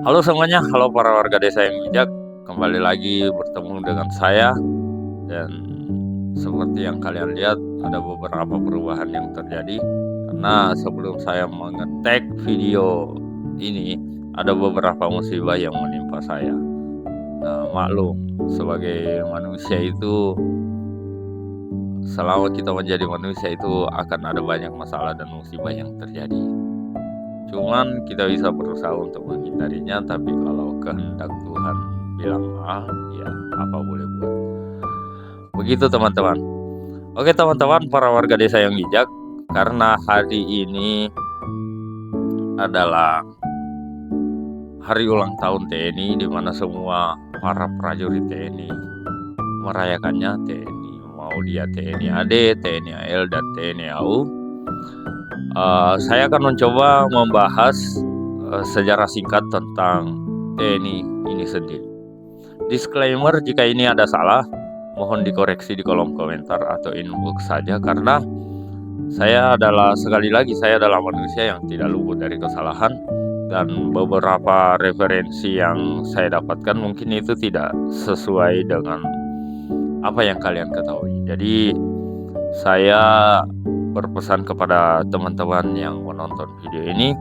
Halo semuanya, halo para warga desa yang bijak. Kembali lagi bertemu dengan saya dan seperti yang kalian lihat ada beberapa perubahan yang terjadi karena sebelum saya mengetek video ini ada beberapa musibah yang menimpa saya. Nah, maklum sebagai manusia itu selama kita menjadi manusia itu akan ada banyak masalah dan musibah yang terjadi. Cuman kita bisa berusaha untuk menghindarinya, tapi kalau kehendak Tuhan bilang A, ya apa boleh buat. Begitu teman-teman. Oke teman-teman, para warga desa yang bijak, karena hari ini adalah hari ulang tahun TNI di mana semua para prajurit TNI merayakannya. TNI mau dia TNI AD, TNI AL, dan TNI AU. Saya akan mencoba membahas sejarah singkat tentang TNI ini sendiri. Disclaimer, jika ini ada salah, mohon dikoreksi di kolom komentar atau inbox saja karena saya adalah manusia yang tidak luput dari kesalahan dan beberapa referensi yang saya dapatkan mungkin itu tidak sesuai dengan apa yang kalian ketahui. Jadi saya berpesan kepada teman-teman yang menonton video ini,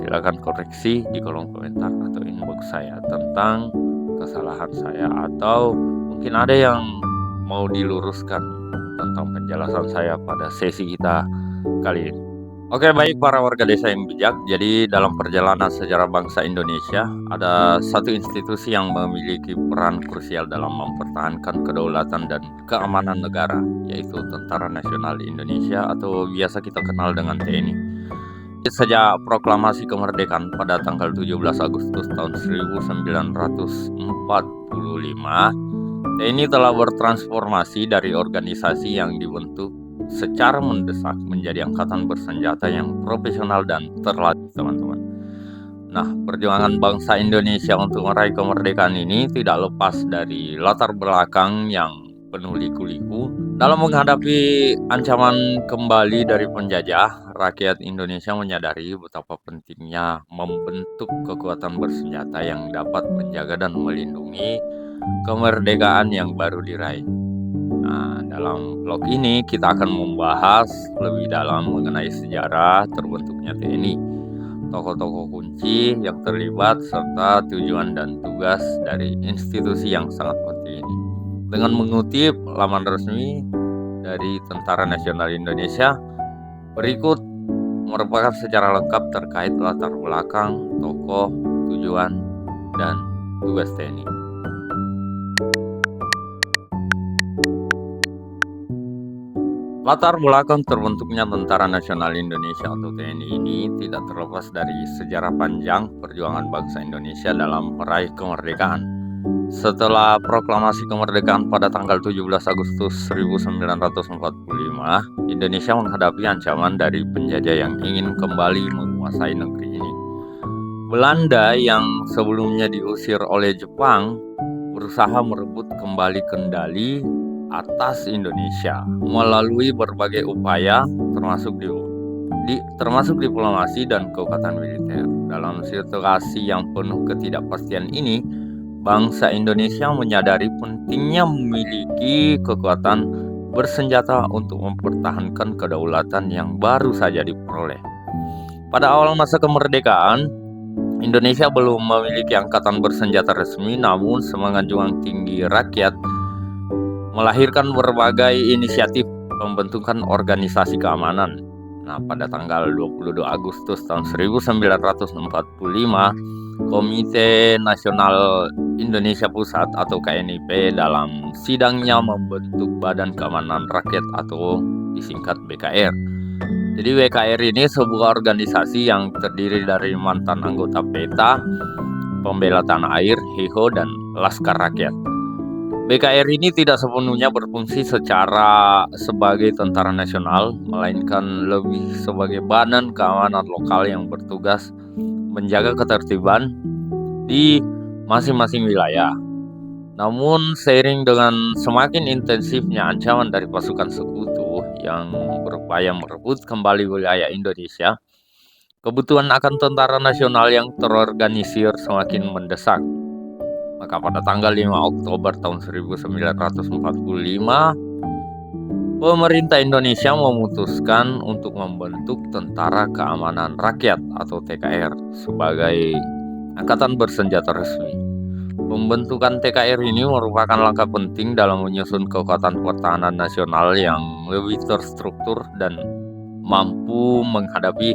silakan koreksi di kolom komentar atau inbox saya tentang kesalahan saya, atau mungkin ada yang mau diluruskan tentang penjelasan saya pada sesi kita kali ini. Oke, baik para warga desa yang bijak. Jadi dalam perjalanan sejarah bangsa Indonesia ada satu institusi yang memiliki peran krusial dalam mempertahankan kedaulatan dan keamanan negara, yaitu Tentara Nasional Indonesia atau biasa kita kenal dengan TNI. Sejak proklamasi kemerdekaan pada tanggal 17 Agustus tahun 1945, TNI telah bertransformasi dari organisasi yang dibentuk secara mendesak menjadi angkatan bersenjata yang profesional dan terlatih, teman-teman. Nah, perjuangan bangsa Indonesia untuk meraih kemerdekaan ini tidak lepas dari latar belakang yang penuh liku-liku. Dalam menghadapi ancaman kembali dari penjajah, rakyat Indonesia menyadari betapa pentingnya membentuk kekuatan bersenjata yang dapat menjaga dan melindungi kemerdekaan yang baru diraih. Nah, dalam vlog ini kita akan membahas lebih dalam mengenai sejarah terbentuknya TNI, tokoh-tokoh kunci yang terlibat, serta tujuan dan tugas dari institusi yang sangat penting ini. Dengan mengutip laman resmi dari Tentara Nasional Indonesia, berikut merupakan secara lengkap terkait latar belakang, tokoh, tujuan, dan tugas TNI. Latar belakang terbentuknya Tentara Nasional Indonesia atau TNI ini tidak terlepas dari sejarah panjang perjuangan bangsa Indonesia dalam meraih kemerdekaan. Setelah proklamasi kemerdekaan pada tanggal 17 Agustus 1945, Indonesia menghadapi ancaman dari penjajah yang ingin kembali menguasai negeri ini. Belanda yang sebelumnya diusir oleh Jepang berusaha merebut kembali kendali atas Indonesia melalui berbagai upaya termasuk diplomasi dan kekuatan militer. Dalam situasi yang penuh ketidakpastian ini, bangsa Indonesia menyadari pentingnya memiliki kekuatan bersenjata untuk mempertahankan kedaulatan yang baru saja diperoleh. Pada awal masa kemerdekaan, Indonesia belum memiliki angkatan bersenjata resmi, namun semangat juang tinggi rakyat melahirkan berbagai inisiatif pembentukan organisasi keamanan. Nah, pada tanggal 22 Agustus tahun 1945, Komite Nasional Indonesia Pusat atau KNIP dalam sidangnya membentuk Badan Keamanan Rakyat atau disingkat BKR. Jadi BKR ini sebuah organisasi yang terdiri dari mantan anggota PETA, Pembela Tanah Air, HIHO, dan Laskar Rakyat. BKR ini tidak sepenuhnya berfungsi sebagai tentara nasional, melainkan lebih sebagai badan keamanan lokal yang bertugas menjaga ketertiban di masing-masing wilayah. Namun seiring dengan semakin intensifnya ancaman dari pasukan sekutu yang berupaya merebut kembali wilayah Indonesia, Kebutuhan akan tentara nasional yang terorganisir semakin mendesak. Maka pada tanggal 5 Oktober tahun 1945, pemerintah Indonesia memutuskan untuk membentuk Tentara Keamanan Rakyat atau TKR sebagai angkatan bersenjata resmi. Pembentukan TKR ini merupakan langkah penting dalam menyusun kekuatan pertahanan nasional yang lebih terstruktur dan mampu menghadapi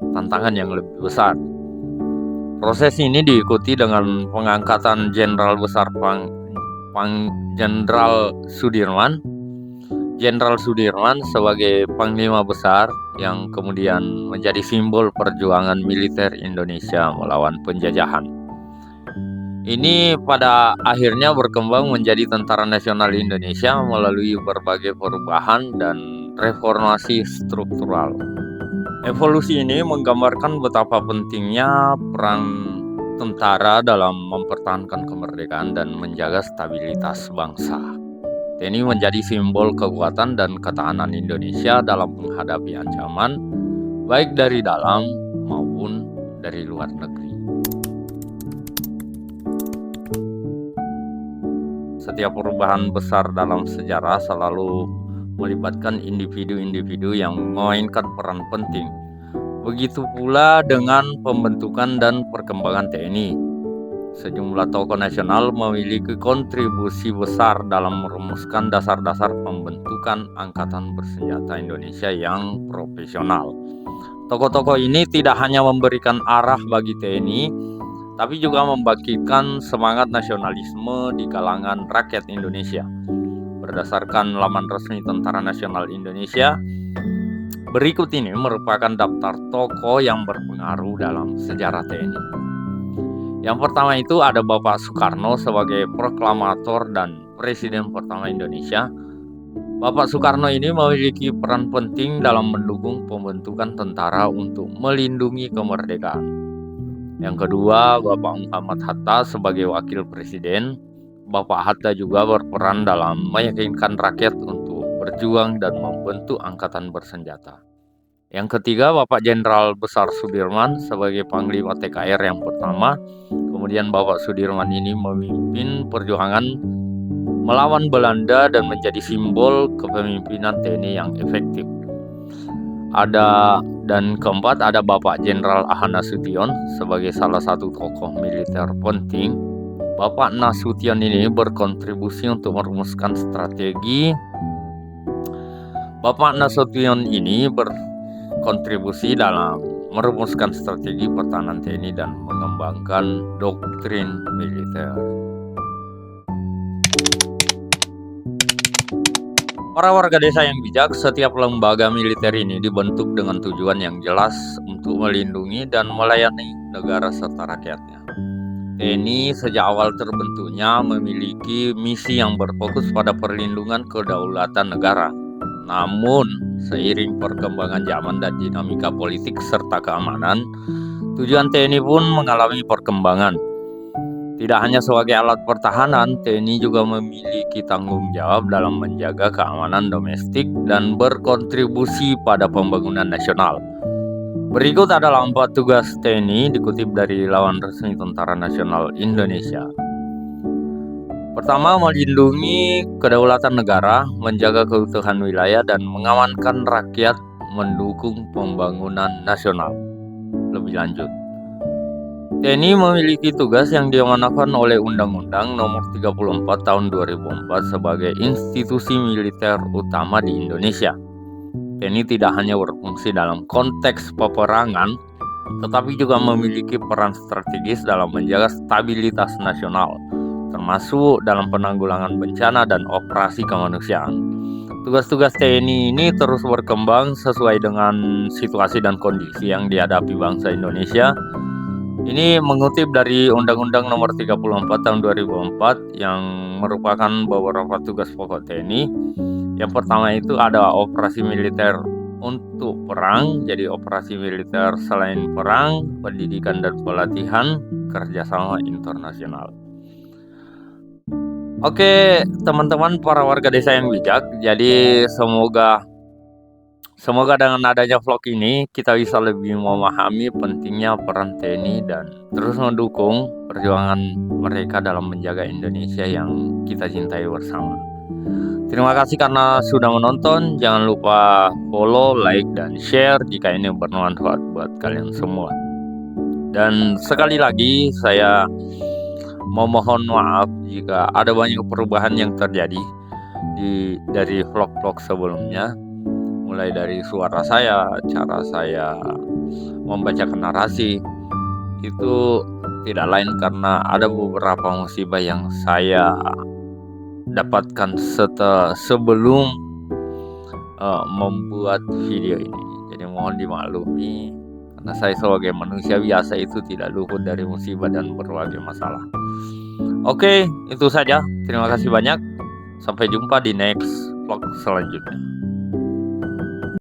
tantangan yang lebih besar. Proses ini diikuti dengan pengangkatan Jenderal Besar Jenderal Sudirman sebagai Panglima Besar yang kemudian menjadi simbol perjuangan militer Indonesia melawan penjajahan. Ini pada akhirnya berkembang menjadi Tentara Nasional Indonesia melalui berbagai perubahan dan reformasi struktural. Evolusi ini menggambarkan betapa pentingnya peran tentara dalam mempertahankan kemerdekaan dan menjaga stabilitas bangsa. TNI menjadi simbol kekuatan dan ketahanan Indonesia dalam menghadapi ancaman, baik dari dalam maupun dari luar negeri. Setiap perubahan besar dalam sejarah selalu melibatkan individu-individu yang memainkan peran penting. Begitu pula dengan pembentukan dan perkembangan TNI. Sejumlah tokoh nasional memiliki kontribusi besar dalam merumuskan dasar-dasar pembentukan Angkatan Bersenjata Indonesia yang profesional. Tokoh-tokoh ini tidak hanya memberikan arah bagi TNI, tapi juga membangkitkan semangat nasionalisme di kalangan rakyat Indonesia. Berdasarkan laman resmi Tentara Nasional Indonesia, berikut ini merupakan daftar tokoh yang berpengaruh dalam sejarah TNI. Yang pertama itu ada Bapak Soekarno sebagai proklamator dan Presiden pertama Indonesia. Bapak Soekarno ini memiliki peran penting dalam mendukung pembentukan tentara untuk melindungi kemerdekaan. Yang kedua, Bapak Muhammad Hatta sebagai Wakil Presiden. Bapak Hatta juga berperan dalam meyakinkan rakyat untuk berjuang dan membentuk angkatan bersenjata. Yang ketiga, Bapak Jenderal Besar Sudirman sebagai Panglima TKR yang pertama. Kemudian Bapak Sudirman ini memimpin perjuangan melawan Belanda dan menjadi simbol kepemimpinan TNI yang efektif. Dan keempat ada Bapak Jenderal Ahana Nasution sebagai salah satu tokoh militer penting. Bapak Nasution ini berkontribusi untuk merumuskan strategi. Bapak Nasution ini berkontribusi dalam merumuskan strategi pertahanan TNI dan mengembangkan doktrin militer. Para warga desa yang bijak, setiap lembaga militer ini dibentuk dengan tujuan yang jelas untuk melindungi dan melayani negara serta rakyatnya. TNI sejak awal terbentuknya memiliki misi yang berfokus pada perlindungan kedaulatan negara. Namun, seiring perkembangan zaman dan dinamika politik serta keamanan, tujuan TNI pun mengalami perkembangan. Tidak hanya sebagai alat pertahanan, TNI juga memiliki tanggung jawab dalam menjaga keamanan domestik dan berkontribusi pada pembangunan nasional. Berikut adalah 4 tugas TNI dikutip dari laman resmi Tentara Nasional Indonesia. Pertama, melindungi kedaulatan negara, menjaga keutuhan wilayah, dan mengamankan rakyat, mendukung pembangunan nasional. Lebih lanjut, TNI memiliki tugas yang diamanahkan oleh Undang-Undang Nomor 34 Tahun 2004 sebagai institusi militer utama di Indonesia. TNI tidak hanya berfungsi dalam konteks peperangan, tetapi juga memiliki peran strategis dalam menjaga stabilitas nasional, termasuk dalam penanggulangan bencana dan operasi kemanusiaan. Tugas-tugas TNI ini terus berkembang sesuai dengan situasi dan kondisi yang dihadapi bangsa Indonesia. Ini mengutip dari Undang-Undang Nomor 34 Tahun 2004 yang merupakan beberapa tugas pokok TNI. Yang pertama itu ada operasi militer untuk perang, jadi operasi militer selain perang, pendidikan dan pelatihan, kerjasama internasional. Oke, teman-teman para warga desa yang bijak, jadi semoga Semoga dengan adanya vlog ini kita bisa lebih memahami pentingnya peran TNI dan terus mendukung perjuangan mereka dalam menjaga Indonesia yang kita cintai bersama. Terima kasih karena sudah menonton. Jangan lupa follow, like, dan share jika ini bermanfaat buat kalian semua. Dan sekali lagi saya memohon maaf jika ada banyak perubahan yang terjadi dari vlog-vlog sebelumnya, mulai dari suara saya, cara saya membacakan narasi, itu tidak lain karena ada beberapa musibah yang saya dapatkan sebelum membuat video ini. Jadi mohon dimaklumi karena saya sebagai manusia biasa itu tidak luput dari musibah dan berbagai masalah. Oke, itu saja. Terima kasih banyak. Sampai jumpa di next vlog selanjutnya.